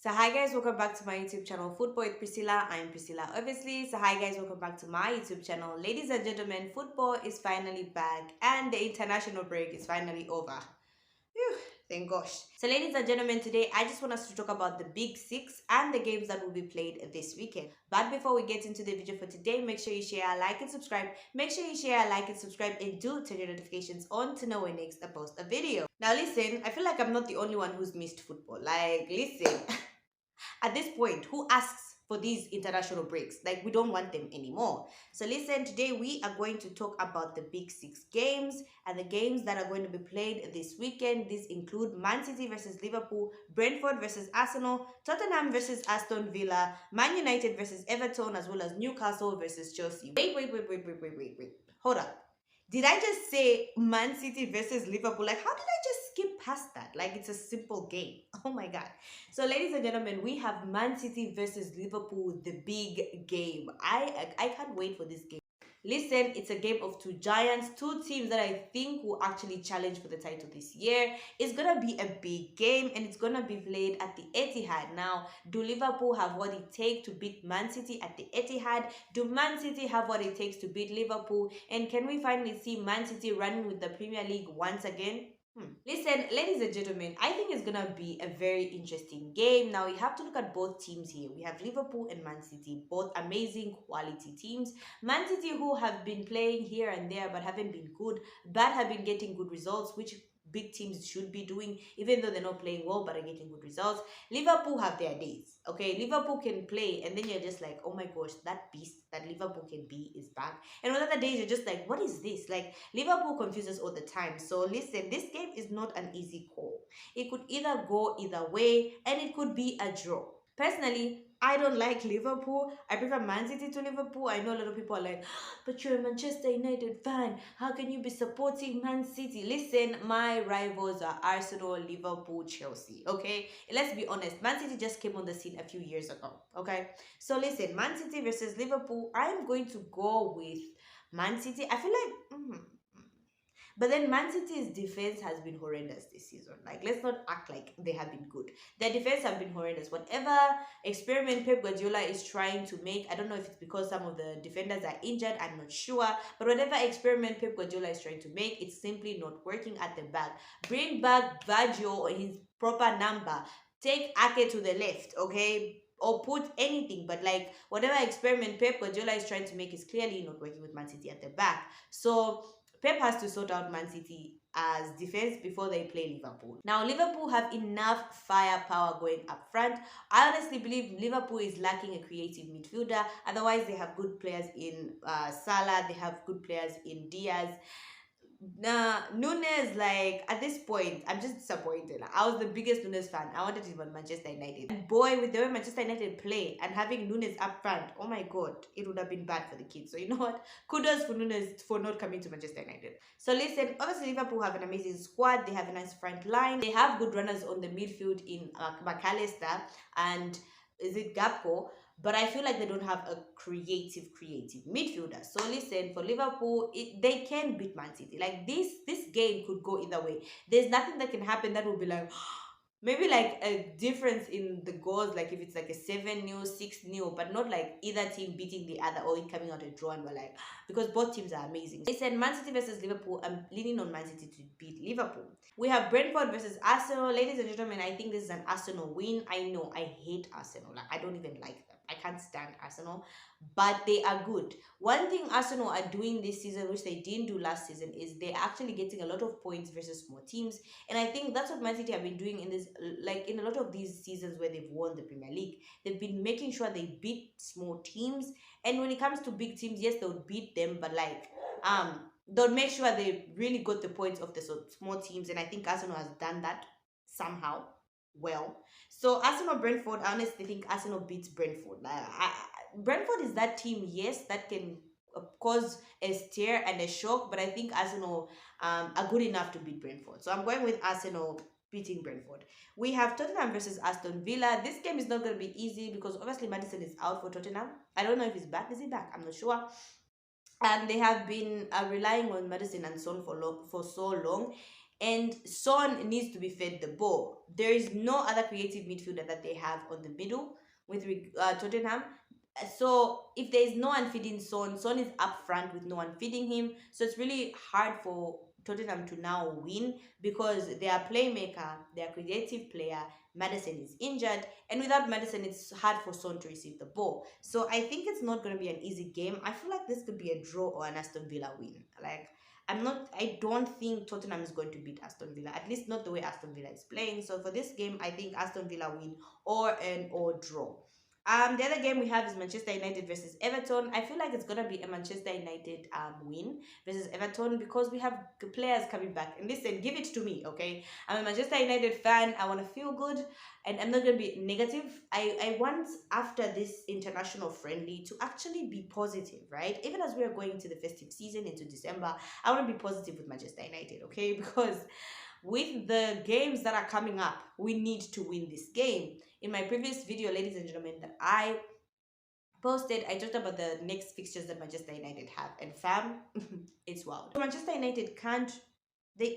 So hi guys, welcome back to my YouTube channel Football with Priscilla. I'm Priscilla obviously. So hi guys, welcome back to my YouTube channel. Ladies and gentlemen, football is finally back and the international break is finally over. Phew, thank gosh. So ladies and gentlemen, today I just want us to talk about the big six and the games that will be played this weekend. But before we get into the video for today, make sure you share, like and subscribe. Make sure you share, like and subscribe and do turn your notifications on to know when next I post a video. Now listen, I feel like I'm not the only one who's missed football. Like listen. At this point, who asks for these international breaks? Like, we don't want them anymore. So listen, today we are going to talk about the big six games and the games that are going to be played this weekend. These include Man City versus Liverpool, Brentford versus Arsenal, Tottenham versus Aston Villa, Man United versus Everton, as well as Newcastle versus Chelsea. Wait. Hold up. Did I just say Man City versus Liverpool? Like, how did I just skip past that? Like, it's a simple game. Oh my God. So, ladies and gentlemen, we have Man City versus Liverpool, the big game. I can't wait for this game. Listen, it's a game of two giants, two teams that I think will actually challenge for the title this year. It's gonna be a big game and it's gonna be played at the Etihad. Now, do Liverpool have what it takes to beat Man City at the Etihad? Do Man City have what it takes to beat Liverpool? And can we finally see Man City running with the Premier League once again? Listen, ladies and gentlemen, I think it's gonna be a very interesting game. Now we have to look at both teams here. We have Liverpool and Man City, both amazing quality teams. Man City who have been playing here and there but haven't been good, but have been getting good results, which big teams should be doing, even though they're not playing well but are getting good results. Liverpool have their days. Okay, Liverpool can play, and then you're just like, oh my gosh, that beast that Liverpool can be is back. And on other days, you're just like, what is this? Like, Liverpool confuses all the time. So listen, this game is not an easy call. It could either go either way, and it could be a draw. Personally, I don't like Liverpool. I prefer Man City to Liverpool. I know a lot of people are like, but you're a Manchester United fan. How can you be supporting Man City? Listen, my rivals are Arsenal, Liverpool, Chelsea. Okay? Let's be honest. Man City just came on the scene a few years ago. Okay? So listen, Man City versus Liverpool. I'm going to go with Man City. I feel like but then Man City's defense has been horrendous this season. Like, let's not act like they have been good. Their defense have been horrendous. Whatever experiment Pep Guardiola is trying to make, I don't know if it's because some of the defenders are injured, I'm not sure. But whatever experiment Pep Guardiola is trying to make, it's simply not working at the back. Bring back Baggio on his proper number. Take Ake to the left, okay? Or put anything, but like whatever experiment Pep Guardiola is trying to make is clearly not working with Man City at the back. So Pep has to sort out Man City as defense before they play Liverpool. Now, Liverpool have enough firepower going up front. I honestly believe Liverpool is lacking a creative midfielder. Otherwise, they have good players in Salah. They have good players in Diaz. Nunes, like at this point, I'm just disappointed. Like, I was the biggest Nunes fan. I wanted him on Manchester United. And boy, with the way Manchester United play and having Nunes up front, oh my god, it would have been bad for the kids. So you know what? Kudos for Nunes for not coming to Manchester United. So listen, obviously Liverpool have an amazing squad. They have a nice front line. They have good runners on the midfield in McAllister and is it Gapco? But I feel like they don't have a creative midfielder. So listen, for Liverpool, they can beat Man City. Like this game could go either way. There's nothing that can happen that will be like maybe like a difference in the goals, like if it's like a 7-0, 6-0, but not like either team beating the other or it coming out a draw, and we're like, because both teams are amazing. They said Man City versus Liverpool. I'm leaning on Man City to beat Liverpool. We have Brentford versus Arsenal. Ladies and gentlemen, I think this is an Arsenal win. I know I hate Arsenal. Like, I don't even like them. I can't stand Arsenal, but they are good. One thing Arsenal are doing this season, which they didn't do last season, is they're actually getting a lot of points versus small teams. And I think that's what Man City have been doing in this, like in a lot of these seasons where they've won the Premier League. They've been making sure they beat small teams. And when it comes to big teams, yes, they'll beat them, but like they'll make sure they really got the points of the small teams. And I think Arsenal has done that somehow well. So Arsenal Brentford, I honestly think Arsenal beats Brentford. Brentford is that team, yes, that can cause a stir and a shock, but I think Arsenal are good enough to beat Brentford. So I'm going with Arsenal beating Brentford. We have Tottenham versus Aston Villa. This game is not going to be easy because obviously Madison is out for Tottenham. I don't know if he's back. Is he back? I'm not sure. And they have been relying on Madison and Son for so long. and Son needs to be fed the ball. There is no other creative midfielder that they have on the middle with Tottenham. So if there is no one feeding Son, Son is up front with no one feeding him. So it's really hard for Tottenham to now win because their playmaker, their creative player, Madison is injured, and without Madison, it's hard for Son to receive the ball. So I think it's not going to be an easy game. I feel like this could be a draw or an Aston Villa win. Like I don't think Tottenham is going to beat Aston Villa, at least not the way Aston Villa is playing. So for this game, I think Aston Villa win or draw. The other game we have is Manchester United versus Everton. I feel like it's gonna be a Manchester United win versus Everton because we have players coming back. And listen, give it to me, okay? I'm a Manchester United fan. I want to feel good, and I'm not gonna be negative. I want after this international friendly to actually be positive, right? Even as we are going into the festive season into December, I want to be positive with Manchester United, okay? Because with the games that are coming up, we need to win this game. In my previous video, ladies and gentlemen, that I posted, I talked about the next fixtures that Manchester United have, and fam, it's wild. Manchester United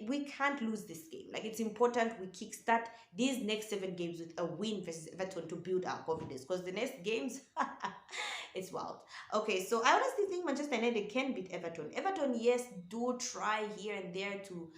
we can't lose this game. Like, it's important we kickstart these next 7 games with a win versus Everton to build our confidence, because the next games it's wild. Okay, so I honestly think Manchester United can beat Everton. Everton, yes, do try here and there to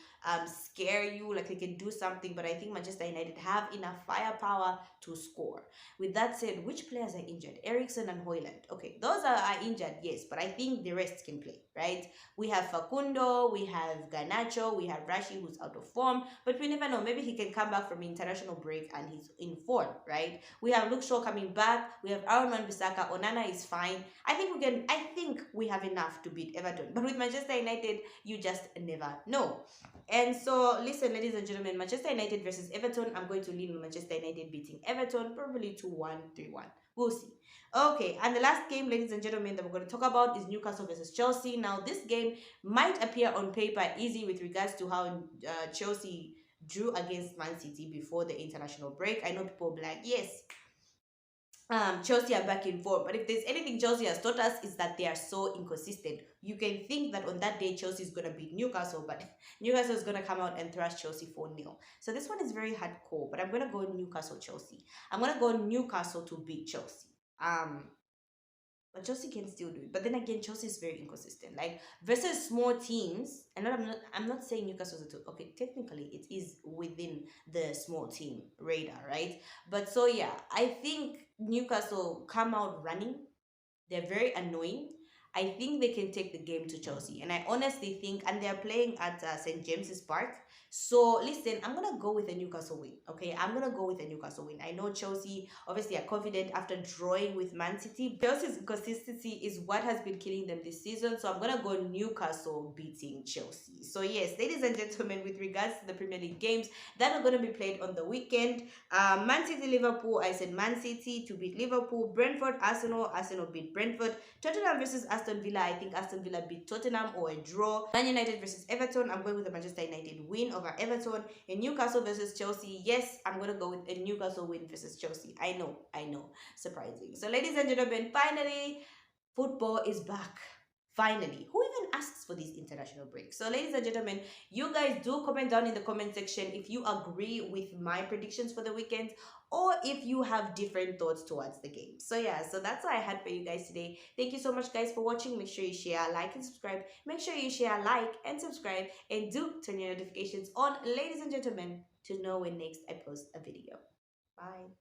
scare you, like they can do something, but I think Manchester United have enough firepower to score. With that said, which players are injured? Ericsson and Hoyland. Okay, those are injured, yes, but I think the rest can play, right? We have Facundo, we have Garnacho, we have Rashi, who's out of form, but we never know. Maybe he can come back from international break and he's in form, right? We have Luke Shaw coming back. We have Aaron Wan-Bissaka. Onana is fine. I think we have enough to beat Everton. But with Manchester United, you just never know. And so, listen, ladies and gentlemen, Manchester United versus Everton. I'm going to lean on Manchester United beating Everton, probably 2-1, 3-1. We'll see. Okay, and the last game, ladies and gentlemen, that we're going to talk about is Newcastle versus Chelsea. Now, this game might appear on paper easy with regards to how Chelsea drew against Man City before the international break. I know people will be like, yes, Chelsea are back in form. But if there's anything Chelsea has taught us is that they are so inconsistent. You can think that on that day Chelsea is going to beat Newcastle, but Newcastle is going to come out and thrash Chelsea 4-0. So this one is very hardcore, but I'm going to go Newcastle Chelsea. I'm going to go Newcastle to beat Chelsea. But Chelsea can still do it. But then again, Chelsea is very inconsistent. Like versus small teams, and I'm not saying Newcastle is okay, technically it is within the small team radar, right? But so yeah, I think Newcastle come out running. They're very annoying. I think they can take the game to Chelsea. And I honestly think, and they're playing at St. James's Park. So listen, I'm going to go with a Newcastle win. Okay, I'm going to go with a Newcastle win. I know Chelsea obviously are confident after drawing with Man City. Chelsea's consistency is what has been killing them this season. So I'm going to go Newcastle beating Chelsea. So yes, ladies and gentlemen, with regards to the Premier League games that are going to be played on the weekend, Man City, Liverpool, I said Man City to beat Liverpool. Brentford, Arsenal beat Brentford. Tottenham versus Aston Villa, I think Aston Villa beat Tottenham or a draw. Man United versus Everton, I'm going with the Manchester United win over Everton. And Newcastle versus Chelsea, yes, I'm going to go with a Newcastle win versus Chelsea. I know, surprising. So ladies and gentlemen, finally, football is back. Finally, who even asks for these international breaks? So ladies and gentlemen, you guys do comment down in the comment section if you agree with my predictions for the weekend or if you have different thoughts towards the game. So yeah, so that's what I had for you guys today. Thank you so much guys for watching. Make sure you share, like, and subscribe. Make sure you share, like, and subscribe, and do turn your notifications on, ladies and gentlemen, to know when next I post a video. Bye.